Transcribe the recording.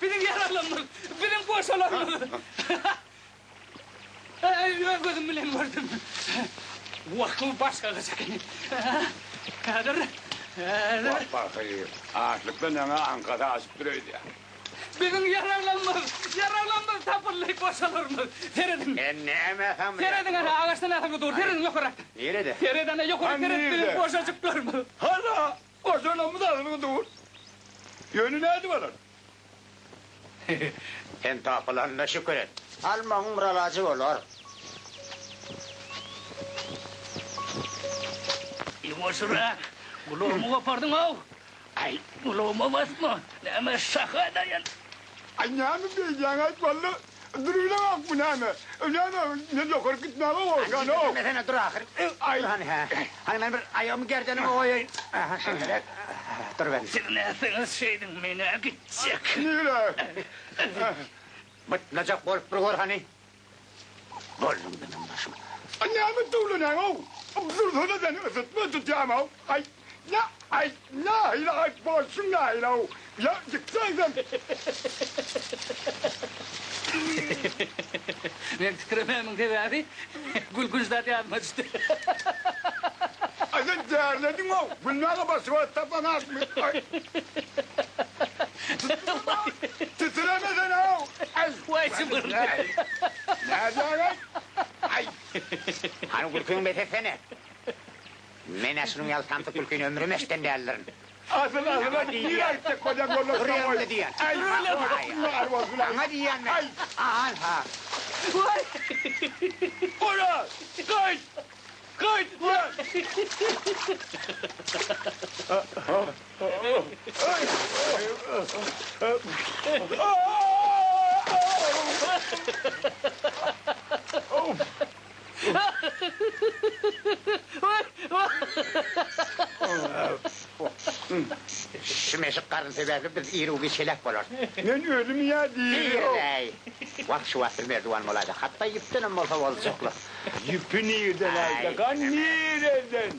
Benim yaralanmır, benim boşalanmır. Gözüm bilen gördüm. Vakıl başka kızak. Kadir. Bakayım. Ağırlıkla nana Ankara'da asıp duruyordu ya. Benim yaralanmır tapırlayıp boşalır mı? Feridin. Ne efendim? Feridin ağaçtan atımı dur, Feridin yukarı. Nerede? Feridin yukarı, Feridin boşacıklar mı? Hala boşanamı da atımı dur. Yönü neydi bana? Sen tapılarına şükür et. Alman umralacı olur. Boşura, kuluğumu kopardın o. Ay, kuluğumu basma. Neme şaka dayan. Ay ne mi diyeceksin aç valla? Duruyla bak bu ne mi? Ne yukarı gitme ama Volkan o. Mesela dur ahır. Ay. Hani ben bir ayağımı gerdenim koyayım. Dur ben. Sen nesiniz şeydin beni gidecek. Niye? Bıtılacak bolup durur hani. Bolum benim başıma. Ay ne mi tuğlu ne o? Durdu da seni ısıtma tutacağım o. Ay ne ilaç boşsun ne ilaç o. Ya çıksaydın. Ben tüküremem tabi abi. Gül zaten yapmamıştı. Ay sen değerledin o. Bunlarla basıva tapan atmış. Ay. Titremeden o. Ay. Vay cımbır. Nerede ay? Hani kulkuyun betesene. Menesinin yaltantı kulkuyun ömrüm eşten değerlerin. Ağzına niye ayıptık kocan kolla Dur yanımda samoy? diyen. Ay. Bana diyen mi? Vay. Ora! Kayıt! Kayıt! Şu meşik karın sebebi bir iri bir çelek olur. Ben ölüm ya değil. İyi. Bak şu vasıl merdivan olaydı. Hatta yıptınım olsa olacaklar. Yüpü nereden ayda? Kan nereden?